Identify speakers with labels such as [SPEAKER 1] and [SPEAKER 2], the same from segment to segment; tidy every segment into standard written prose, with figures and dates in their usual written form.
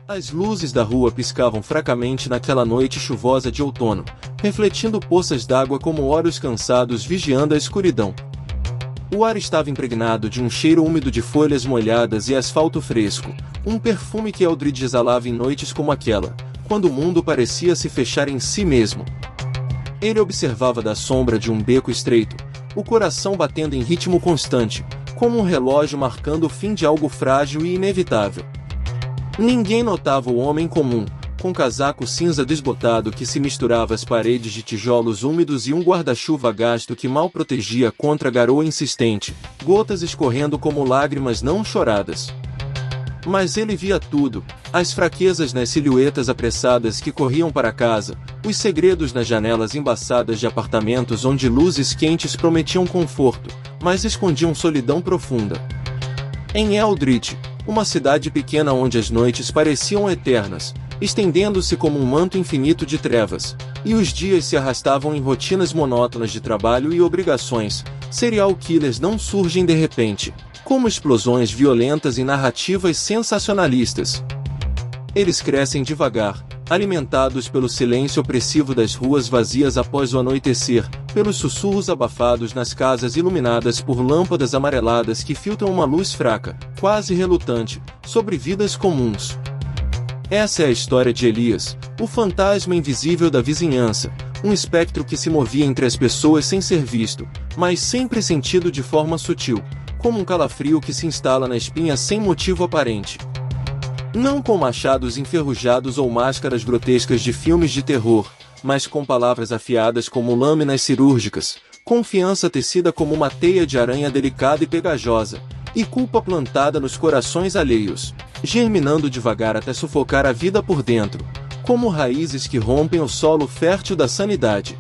[SPEAKER 1] As luzes da rua piscavam fracamente naquela noite chuvosa de outono, refletindo poças d'água como olhos cansados vigiando a escuridão. O ar estava impregnado de um cheiro úmido de folhas molhadas e asfalto fresco, um perfume que Eldridge exalava em noites como aquela, quando o mundo parecia se fechar em si mesmo. Ele observava da sombra de um beco estreito, o coração batendo em ritmo constante, como um relógio marcando o fim de algo frágil e inevitável. Ninguém notava o homem comum, com casaco cinza desbotado que se misturava às paredes de tijolos úmidos e um guarda-chuva gasto que mal protegia contra a garoa insistente, gotas escorrendo como lágrimas não choradas. Mas ele via tudo, as fraquezas nas silhuetas apressadas que corriam para casa, os segredos nas janelas embaçadas de apartamentos onde luzes quentes prometiam conforto, mas escondiam solidão profunda. Em Eldridge, uma cidade pequena onde as noites pareciam eternas, estendendo-se como um manto infinito de trevas, e os dias se arrastavam em rotinas monótonas de trabalho e obrigações, serial killers não surgem de repente, como explosões violentas em narrativas sensacionalistas. Eles crescem devagar, alimentados pelo silêncio opressivo das ruas vazias após o anoitecer, pelos sussurros abafados nas casas iluminadas por lâmpadas amareladas que filtram uma luz fraca, quase relutante, sobre vidas comuns. Essa é a história de Elias, o fantasma invisível da vizinhança, um espectro que se movia entre as pessoas sem ser visto, mas sempre sentido de forma sutil, como um calafrio que se instala na espinha sem motivo aparente. Não com machados enferrujados ou máscaras grotescas de filmes de terror, mas com palavras afiadas como lâminas cirúrgicas, confiança tecida como uma teia de aranha delicada e pegajosa, e culpa plantada nos corações alheios, germinando devagar até sufocar a vida por dentro, como raízes que rompem o solo fértil da sanidade.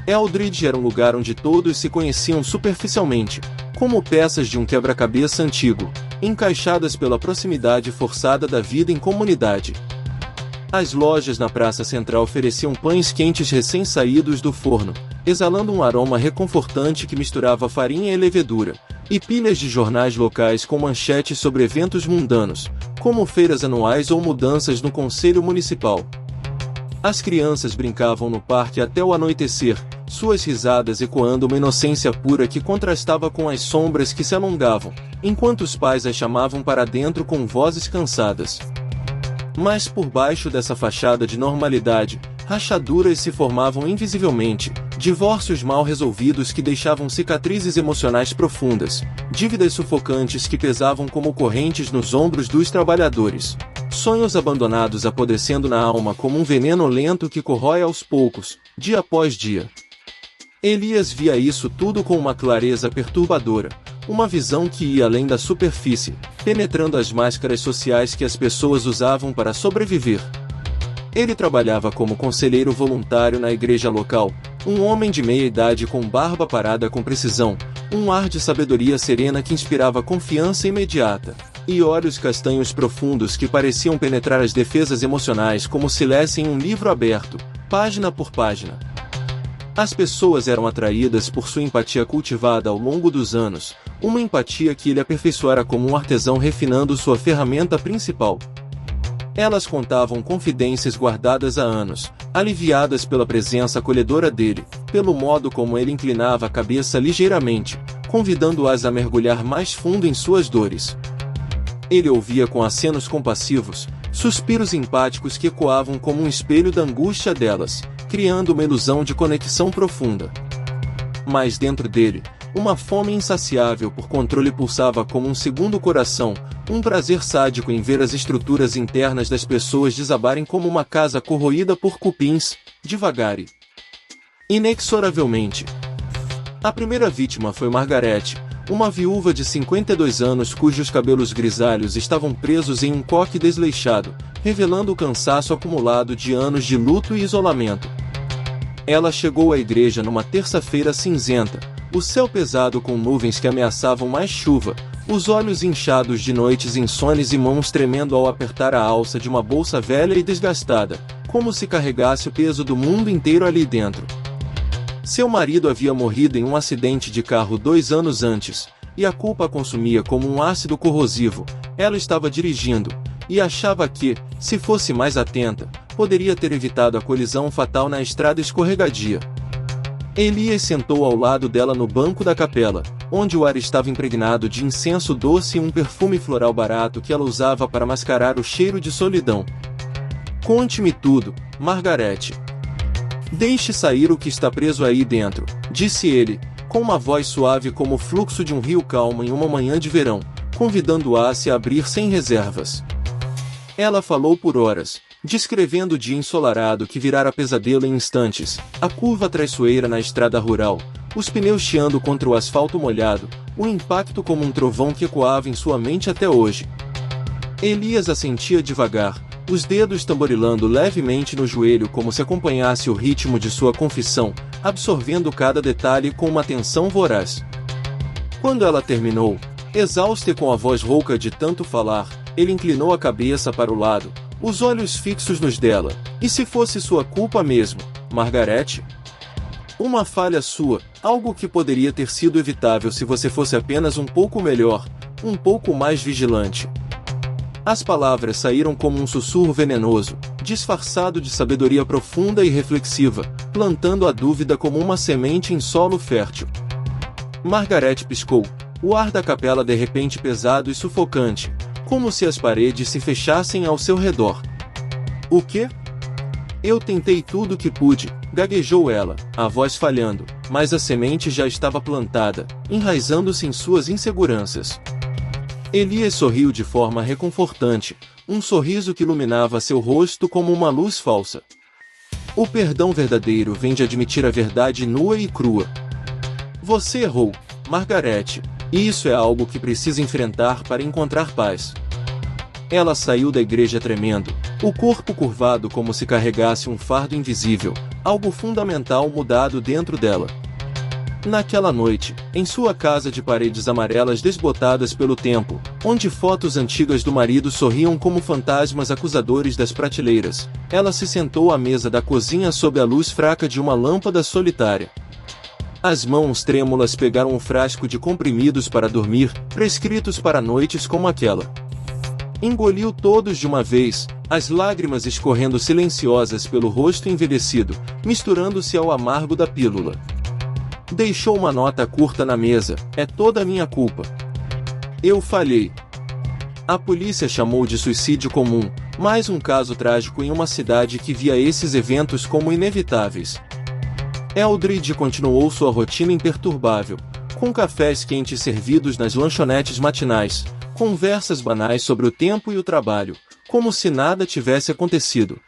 [SPEAKER 1] Eldridge era um lugar onde todos se conheciam superficialmente, como peças de um quebra-cabeça antigo, encaixadas pela proximidade forçada da vida em comunidade. As lojas na praça central ofereciam pães quentes recém-saídos do forno, exalando um aroma reconfortante que misturava farinha e levedura, e pilhas de jornais locais com manchetes sobre eventos mundanos, como feiras anuais ou mudanças no conselho municipal. As crianças brincavam no parque até o anoitecer, suas risadas ecoando uma inocência pura que contrastava com as sombras que se alongavam, enquanto os pais as chamavam para dentro com vozes cansadas. Mas por baixo dessa fachada de normalidade, rachaduras se formavam invisivelmente, divórcios mal resolvidos que deixavam cicatrizes emocionais profundas, dívidas sufocantes que pesavam como correntes nos ombros dos trabalhadores, sonhos abandonados apodrecendo na alma como um veneno lento que corrói aos poucos, dia após dia. Elias via isso tudo com uma clareza perturbadora, uma visão que ia além da superfície, penetrando as máscaras sociais que as pessoas usavam para sobreviver. Ele trabalhava como conselheiro voluntário na igreja local, um homem de meia idade com barba parada com precisão, um ar de sabedoria serena que inspirava confiança imediata, e olhos castanhos profundos que pareciam penetrar as defesas emocionais como se lessem um livro aberto, página por página. As pessoas eram atraídas por sua empatia cultivada ao longo dos anos, uma empatia que ele aperfeiçoara como um artesão refinando sua ferramenta principal. Elas contavam confidências guardadas há anos, aliviadas pela presença acolhedora dele, pelo modo como ele inclinava a cabeça ligeiramente, convidando-as a mergulhar mais fundo em suas dores. Ele ouvia com acenos compassivos, suspiros empáticos que ecoavam como um espelho da angústia delas, criando uma ilusão de conexão profunda. Mas dentro dele, uma fome insaciável por controle pulsava como um segundo coração, um prazer sádico em ver as estruturas internas das pessoas desabarem como uma casa corroída por cupins, devagar e inexoravelmente. A primeira vítima foi Margaret, uma viúva de 52 anos cujos cabelos grisalhos estavam presos em um coque desleixado, revelando o cansaço acumulado de anos de luto e isolamento. Ela chegou à igreja numa terça-feira cinzenta, o céu pesado com nuvens que ameaçavam mais chuva, os olhos inchados de noites insones e mãos tremendo ao apertar a alça de uma bolsa velha e desgastada, como se carregasse o peso do mundo inteiro ali dentro. Seu marido havia morrido em um acidente de carro 2 anos antes, e a culpa a consumia como um ácido corrosivo. Ela estava dirigindo, e achava que, se fosse mais atenta, poderia ter evitado a colisão fatal na estrada escorregadia. Elias sentou ao lado dela no banco da capela, onde o ar estava impregnado de incenso doce e um perfume floral barato que ela usava para mascarar o cheiro de solidão. "Conte-me tudo, Margarete. Deixe sair o que está preso aí dentro", disse ele, com uma voz suave como o fluxo de um rio calmo em uma manhã de verão, convidando-a a se abrir sem reservas. Ela falou por horas, descrevendo o dia ensolarado que virara pesadelo em instantes, a curva traiçoeira na estrada rural, os pneus chiando contra o asfalto molhado, o impacto como um trovão que ecoava em sua mente até hoje. Elias assentia devagar, os dedos tamborilando levemente no joelho como se acompanhasse o ritmo de sua confissão, absorvendo cada detalhe com uma atenção voraz. Quando ela terminou, exausta e com a voz rouca de tanto falar, ele inclinou a cabeça para o lado, os olhos fixos nos dela. "E se fosse sua culpa mesmo, Margarete? Uma falha sua, algo que poderia ter sido evitável se você fosse apenas um pouco melhor, um pouco mais vigilante." As palavras saíram como um sussurro venenoso, disfarçado de sabedoria profunda e reflexiva, plantando a dúvida como uma semente em solo fértil. Margarete piscou, o ar da capela de repente pesado e sufocante, como se as paredes se fechassem ao seu redor. "O quê?" "Eu tentei tudo o que pude", gaguejou ela, a voz falhando, mas a semente já estava plantada, enraizando-se em suas inseguranças. Elias sorriu de forma reconfortante, um sorriso que iluminava seu rosto como uma luz falsa. "O perdão verdadeiro vem de admitir a verdade nua e crua. Você errou, Margarete, e isso é algo que precisa enfrentar para encontrar paz." Ela saiu da igreja tremendo, o corpo curvado como se carregasse um fardo invisível, algo fundamental mudado dentro dela. Naquela noite, em sua casa de paredes amarelas desbotadas pelo tempo, onde fotos antigas do marido sorriam como fantasmas acusadores das prateleiras, ela se sentou à mesa da cozinha sob a luz fraca de uma lâmpada solitária. As mãos trêmulas pegaram um frasco de comprimidos para dormir, prescritos para noites como aquela. Engoliu todos de uma vez, as lágrimas escorrendo silenciosas pelo rosto envelhecido, misturando-se ao amargo da pílula. Deixou uma nota curta na mesa: "É toda minha culpa. Eu falhei." A polícia chamou de suicídio comum, mais um caso trágico em uma cidade que via esses eventos como inevitáveis. Eldridge continuou sua rotina imperturbável, com cafés quentes servidos nas lanchonetes matinais, conversas banais sobre o tempo e o trabalho, como se nada tivesse acontecido.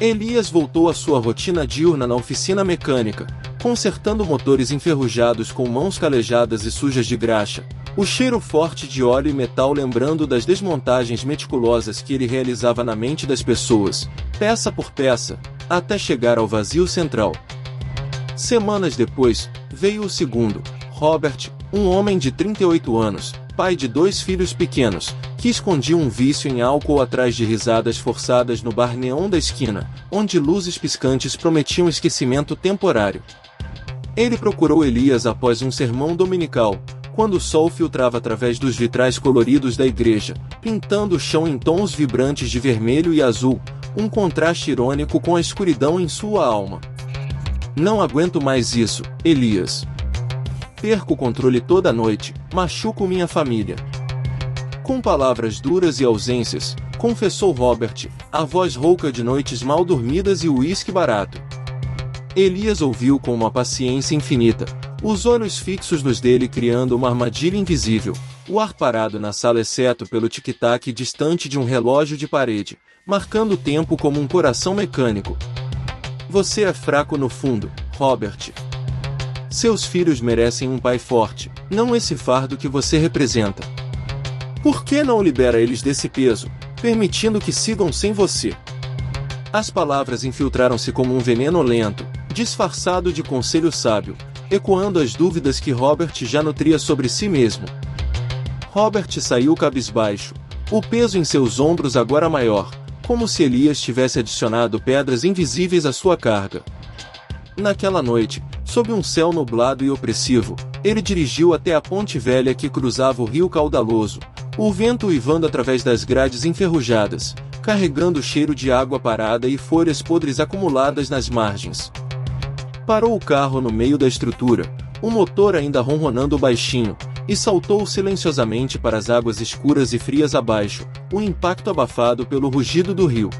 [SPEAKER 1] Elias voltou à sua rotina diurna na oficina mecânica, consertando motores enferrujados com mãos calejadas e sujas de graxa, o cheiro forte de óleo e metal lembrando das desmontagens meticulosas que ele realizava na mente das pessoas, peça por peça, até chegar ao vazio central. Semanas depois, veio o segundo, Robert, um homem de 38 anos, pai de 2 filhos pequenos, que escondia um vício em álcool atrás de risadas forçadas no bar neon da esquina, onde luzes piscantes prometiam esquecimento temporário. Ele procurou Elias após um sermão dominical, quando o sol filtrava através dos vitrais coloridos da igreja, pintando o chão em tons vibrantes de vermelho e azul, um contraste irônico com a escuridão em sua alma. "Não aguento mais isso, Elias. Perco o controle toda noite, machuco minha família." Com palavras duras e ausências, confessou Robert, a voz rouca de noites mal dormidas e uísque barato. Elias ouviu com uma paciência infinita, os olhos fixos nos dele criando uma armadilha invisível, o ar parado na sala exceto pelo tic-tac distante de um relógio de parede, marcando o tempo como um coração mecânico. "Você é fraco no fundo, Robert. Seus filhos merecem um pai forte, não esse fardo que você representa. Por que não libera eles desse peso, permitindo que sigam sem você?" As palavras infiltraram-se como um veneno lento, disfarçado de conselho sábio, ecoando as dúvidas que Robert já nutria sobre si mesmo. Robert saiu cabisbaixo, o peso em seus ombros agora maior, como se Elias tivesse adicionado pedras invisíveis à sua carga. Naquela noite, sob um céu nublado e opressivo, ele dirigiu até a ponte velha que cruzava o rio caudaloso, O vento uivando através das grades enferrujadas, carregando o cheiro de água parada e folhas podres acumuladas nas margens. Parou o carro no meio da estrutura, o motor ainda ronronando baixinho, e saltou silenciosamente para as águas escuras e frias abaixo, o impacto abafado pelo rugido do rio.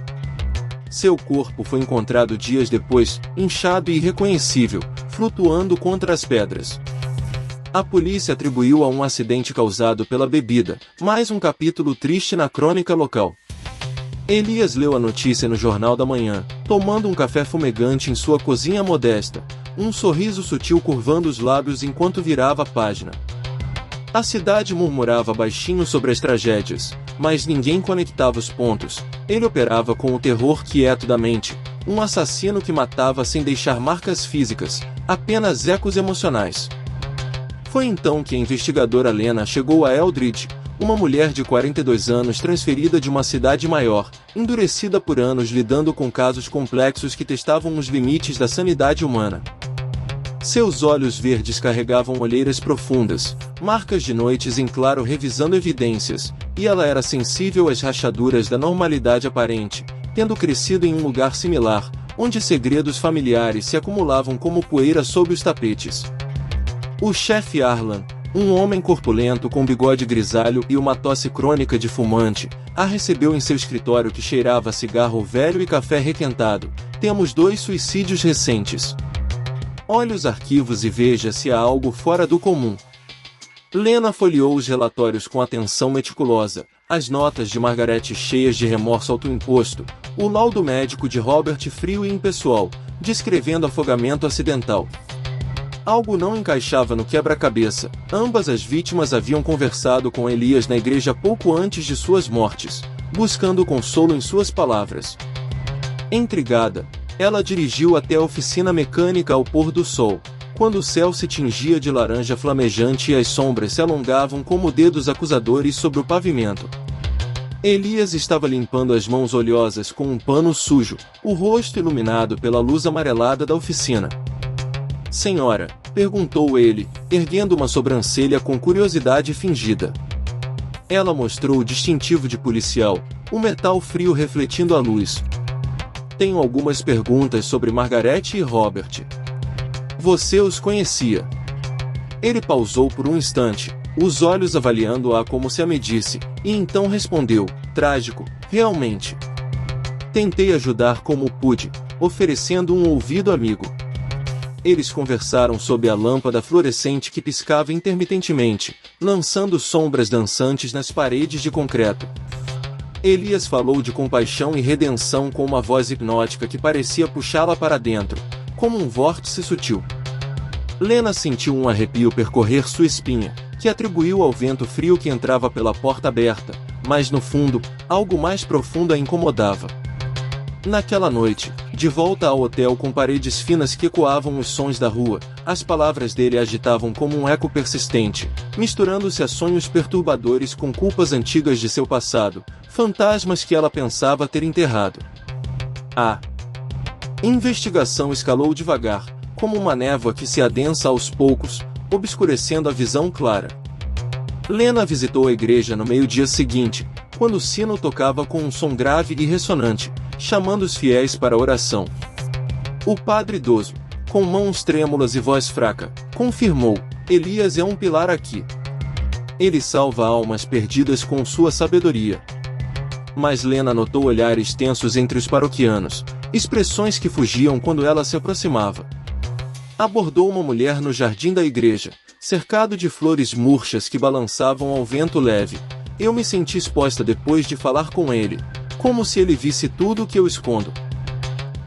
[SPEAKER 1] Seu corpo foi encontrado dias depois, inchado e irreconhecível, flutuando contra as pedras. A polícia atribuiu a um acidente causado pela bebida, mais um capítulo triste na crônica local. Elias leu a notícia no Jornal da Manhã, tomando um café fumegante em sua cozinha modesta, um sorriso sutil curvando os lábios enquanto virava a página. A cidade murmurava baixinho sobre as tragédias, mas ninguém conectava os pontos. Ele operava com o terror quieto da mente, um assassino que matava sem deixar marcas físicas, apenas ecos emocionais. Foi então que a investigadora Lena chegou a Eldridge, uma mulher de 42 anos transferida de uma cidade maior, endurecida por anos lidando com casos complexos que testavam os limites da sanidade humana. Seus olhos verdes carregavam olheiras profundas, marcas de noites em claro revisando evidências, e ela era sensível às rachaduras da normalidade aparente, tendo crescido em um lugar similar, onde segredos familiares se acumulavam como poeira sob os tapetes. O chefe Arlan, um homem corpulento com bigode grisalho e uma tosse crônica de fumante, a recebeu em seu escritório que cheirava a cigarro velho e café requentado. Temos 2 suicídios recentes. Olhe os arquivos e veja se há algo fora do comum. Lena folheou os relatórios com atenção meticulosa, as notas de Margaret cheias de remorso autoimposto, o laudo médico de Robert frio e impessoal, descrevendo afogamento acidental. Algo não encaixava no quebra-cabeça. Ambas as vítimas haviam conversado com Elias na igreja pouco antes de suas mortes, buscando consolo em suas palavras. Intrigada, ela dirigiu até a oficina mecânica ao pôr do sol, quando o céu se tingia de laranja flamejante e as sombras se alongavam como dedos acusadores sobre o pavimento. Elias estava limpando as mãos oleosas com um pano sujo, o rosto iluminado pela luz amarelada da oficina. Senhora, perguntou ele, erguendo uma sobrancelha com curiosidade fingida. Ela mostrou o distintivo de policial, o metal frio refletindo a luz. Tenho algumas perguntas sobre Margaret e Robert. Você os conhecia? Ele pausou por um instante, os olhos avaliando-a como se a medisse, e então respondeu, trágico, realmente. Tentei ajudar como pude, oferecendo um ouvido amigo. Eles conversaram sob a lâmpada fluorescente que piscava intermitentemente, lançando sombras dançantes nas paredes de concreto. Elias falou de compaixão e redenção com uma voz hipnótica que parecia puxá-la para dentro, como um vórtice sutil. Lena sentiu um arrepio percorrer sua espinha, que atribuiu ao vento frio que entrava pela porta aberta, mas no fundo, algo mais profundo a incomodava. Naquela noite, de volta ao hotel com paredes finas que ecoavam os sons da rua, as palavras dele agitavam como um eco persistente, misturando-se a sonhos perturbadores com culpas antigas de seu passado, fantasmas que ela pensava ter enterrado. A investigação escalou devagar, como uma névoa que se adensa aos poucos, obscurecendo a visão clara. Lena visitou a igreja no meio-dia seguinte, quando o sino tocava com um som grave e ressonante, chamando os fiéis para a oração. O padre idoso, com mãos trêmulas e voz fraca, confirmou, Elias é um pilar aqui. Ele salva almas perdidas com sua sabedoria. Mas Lena notou olhares tensos entre os paroquianos, expressões que fugiam quando ela se aproximava. Abordou uma mulher no jardim da igreja, cercado de flores murchas que balançavam ao vento leve. Eu me senti exposta depois de falar com ele, como se ele visse tudo o que eu escondo.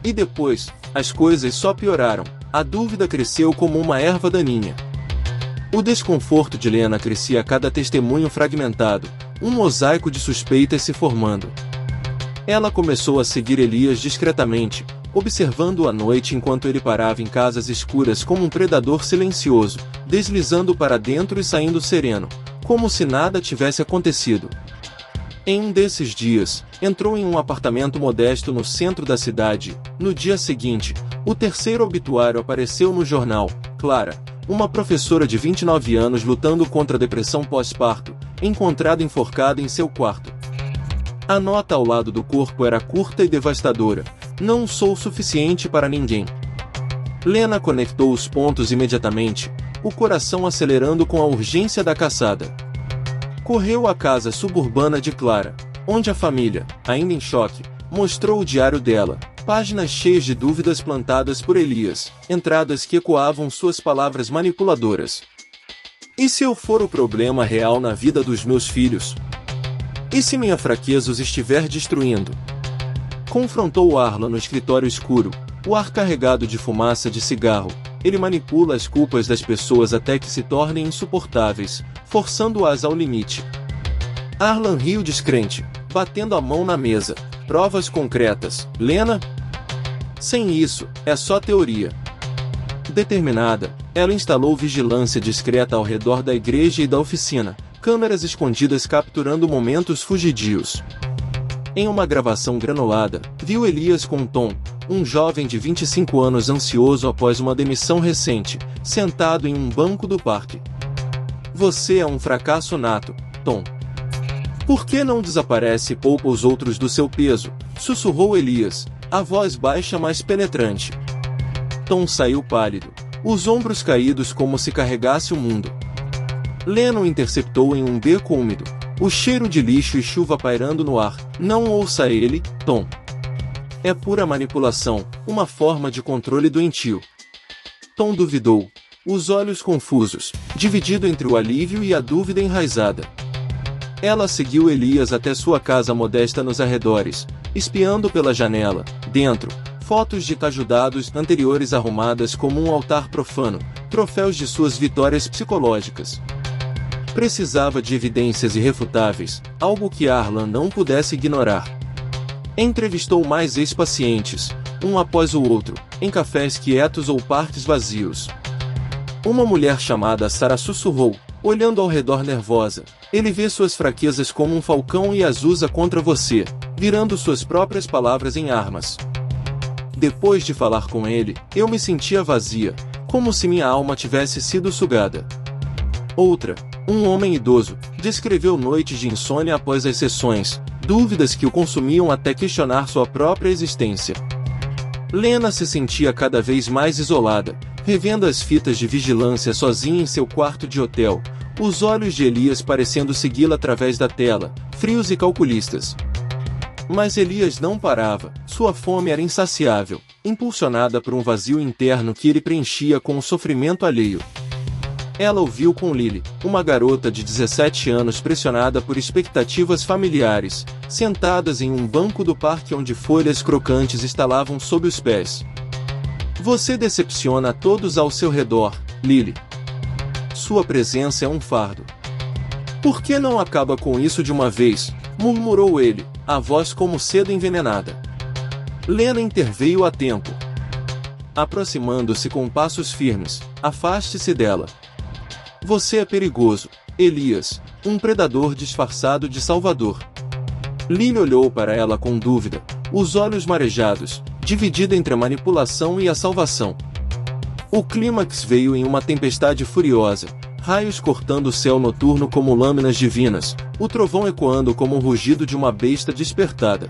[SPEAKER 1] E depois, as coisas só pioraram, a dúvida cresceu como uma erva daninha. O desconforto de Lena crescia a cada testemunho fragmentado, um mosaico de suspeitas se formando. Ela começou a seguir Elias discretamente, observando-o à noite enquanto ele parava em casas escuras como um predador silencioso, deslizando para dentro e saindo sereno, como se nada tivesse acontecido. Em um desses dias, entrou em um apartamento modesto no centro da cidade. No dia seguinte, o terceiro obituário apareceu no jornal. Clara, uma professora de 29 anos lutando contra a depressão pós-parto, encontrada enforcada em seu quarto. A nota ao lado do corpo era curta e devastadora: "Não sou suficiente para ninguém." Lena conectou os pontos imediatamente, o coração acelerando com a urgência da caçada. Correu à casa suburbana de Clara, onde a família, ainda em choque, mostrou o diário dela, páginas cheias de dúvidas plantadas por Elias, entradas que ecoavam suas palavras manipuladoras. "E se eu for o problema real na vida dos meus filhos? E se minha fraqueza os estiver destruindo?" Confrontou Arlan no escritório escuro, o ar carregado de fumaça de cigarro. Ele manipula as culpas das pessoas até que se tornem insuportáveis, forçando-as ao limite. Arlan riu descrente, batendo a mão na mesa. "Provas concretas, Lena?" "Sem isso, é só teoria." Determinada, ela instalou vigilância discreta ao redor da igreja e da oficina, câmeras escondidas capturando momentos fugidios. Em uma gravação granulada, viu Elias com Tom, um jovem de 25 anos ansioso após uma demissão recente, sentado em um banco do parque. "Você é um fracasso nato, Tom. Por que não desaparece e poupa os outros do seu peso?" sussurrou Elias, a voz baixa mas penetrante. Tom saiu pálido, os ombros caídos como se carregasse o mundo. Lena o interceptou em um beco úmido, o cheiro de lixo e chuva pairando no ar. "Não ouça ele, Tom. É pura manipulação, uma forma de controle doentio." Tom duvidou, os olhos confusos, dividido entre o alívio e a dúvida enraizada. Ela seguiu Elias até sua casa modesta nos arredores, espiando pela janela. Dentro, fotos de cajudados anteriores arrumadas como um altar profano, troféus de suas vitórias psicológicas. Precisava de evidências irrefutáveis, algo que Arlan não pudesse ignorar. Entrevistou mais ex-pacientes, um após o outro, em cafés quietos ou parques vazios. Uma mulher chamada Sarah sussurrou, olhando ao redor nervosa: "Ele vê suas fraquezas como um falcão e as usa contra você, virando suas próprias palavras em armas." Depois de falar com ele, eu me sentia vazia, como se minha alma tivesse sido sugada. Outra, um homem idoso, descreveu noites de insônia após as sessões, dúvidas que o consumiam até questionar sua própria existência. Lena se sentia cada vez mais isolada, revendo as fitas de vigilância sozinha em seu quarto de hotel, os olhos de Elias parecendo segui-la através da tela, frios e calculistas. Mas Elias não parava, sua fome era insaciável, impulsionada por um vazio interno que ele preenchia com o sofrimento alheio. Ela o viu com Lily, uma garota de 17 anos pressionada por expectativas familiares, sentadas em um banco do parque onde folhas crocantes estalavam sob os pés. "Você decepciona a todos ao seu redor, Lily. Sua presença é um fardo." "Por que não acaba com isso de uma vez?" murmurou ele, a voz como seda envenenada. Lena interveio a tempo. Aproximando-se com passos firmes, "Afaste-se dela. Você é perigoso, Elias, um predador disfarçado de salvador." Lily olhou para ela com dúvida, os olhos marejados, dividida entre a manipulação e a salvação. O clímax veio em uma tempestade furiosa, raios cortando o céu noturno como lâminas divinas, o trovão ecoando como o rugido de uma besta despertada.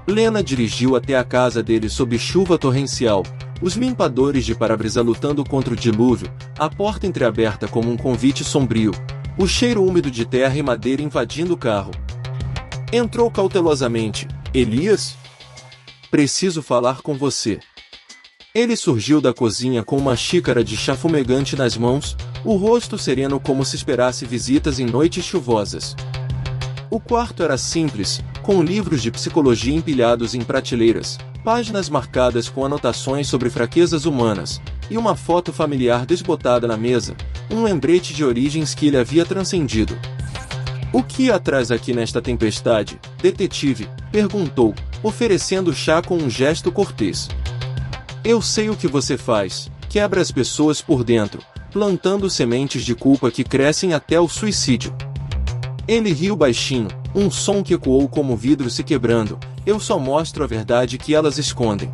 [SPEAKER 1] Lena dirigiu até a casa dele sob chuva torrencial, os limpadores de para-brisa lutando contra o dilúvio, a porta entreaberta como um convite sombrio, o cheiro úmido de terra e madeira invadindo o carro. Entrou cautelosamente. "Elias? Preciso falar com você." Ele surgiu da cozinha com uma xícara de chá fumegante nas mãos, o rosto sereno como se esperasse visitas em noites chuvosas. O quarto era simples, com livros de psicologia empilhados em prateleiras, páginas marcadas com anotações sobre fraquezas humanas, e uma foto familiar desbotada na mesa, um lembrete de origens que ele havia transcendido. "O que há atrás aqui nesta tempestade, detetive?" perguntou, oferecendo chá com um gesto cortês. "Eu sei o que você faz, quebra as pessoas por dentro, plantando sementes de culpa que crescem até o suicídio." Ele riu baixinho, um som que ecoou como vidro se quebrando. "Eu só mostro a verdade que elas escondem.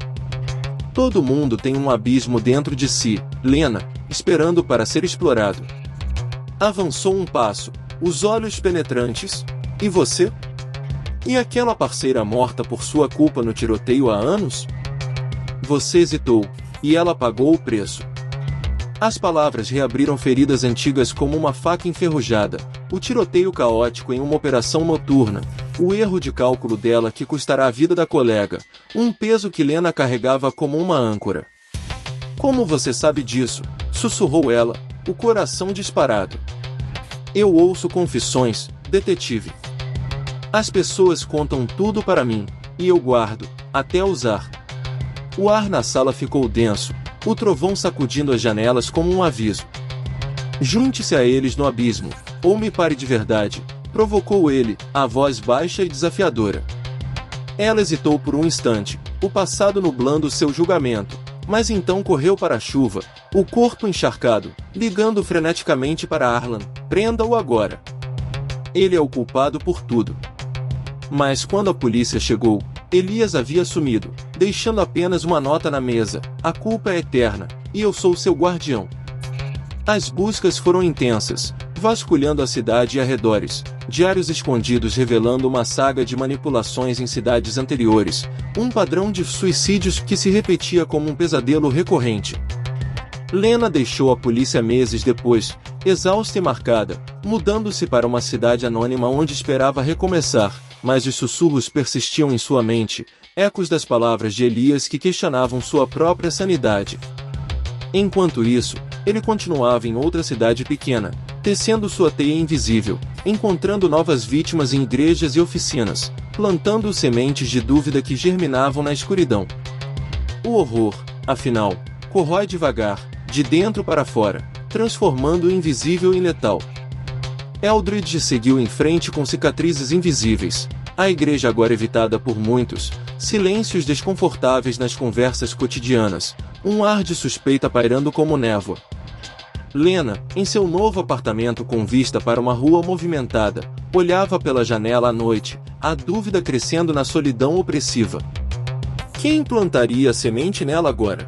[SPEAKER 1] Todo mundo tem um abismo dentro de si, Lena, esperando para ser explorado." Avançou um passo, os olhos penetrantes. E você? E aquela parceira morta por sua culpa no tiroteio há anos? Você hesitou, e ela pagou o preço. As palavras reabriram feridas antigas como uma faca enferrujada, o tiroteio caótico em uma operação noturna, o erro de cálculo dela que custará a vida da colega, um peso que Lena carregava como uma âncora. Como você sabe disso? Sussurrou ela, o coração disparado. Eu ouço confissões, detetive. As pessoas contam tudo para mim, e eu guardo, até usar. O ar na sala ficou denso, o trovão sacudindo as janelas como um aviso. Junte-se a eles no abismo, ou me pare de verdade, provocou ele, a voz baixa e desafiadora. Ela hesitou por um instante, o passado nublando seu julgamento, mas então correu para a chuva, o corpo encharcado, ligando freneticamente para Arlan, prenda-o agora. Ele é o culpado por tudo. Mas quando a polícia chegou, Elias havia sumido, deixando apenas uma nota na mesa: a culpa é eterna, e eu sou seu guardião. As buscas foram intensas, vasculhando a cidade e arredores, diários escondidos revelando uma saga de manipulações em cidades anteriores, um padrão de suicídios que se repetia como um pesadelo recorrente. Lena deixou a polícia meses depois, exausta e marcada, mudando-se para uma cidade anônima onde esperava recomeçar, mas os sussurros persistiam em sua mente, ecos das palavras de Elias que questionavam sua própria sanidade. Enquanto isso, ele continuava em outra cidade pequena, tecendo sua teia invisível, encontrando novas vítimas em igrejas e oficinas, plantando sementes de dúvida que germinavam na escuridão. O horror, afinal, corrói devagar, de dentro para fora, transformando o invisível em letal. Eldridge seguiu em frente com cicatrizes invisíveis, a igreja agora evitada por muitos, silêncios desconfortáveis nas conversas cotidianas, um ar de suspeita pairando como névoa. Lena, em seu novo apartamento com vista para uma rua movimentada, olhava pela janela à noite, a dúvida crescendo na solidão opressiva. Quem plantaria a semente nela agora?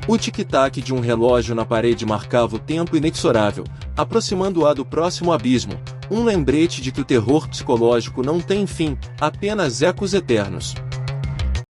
[SPEAKER 1] O tic-tac de um relógio na parede marcava o tempo inexorável, aproximando-a do próximo abismo, um lembrete de que o terror psicológico não tem fim, apenas ecos eternos.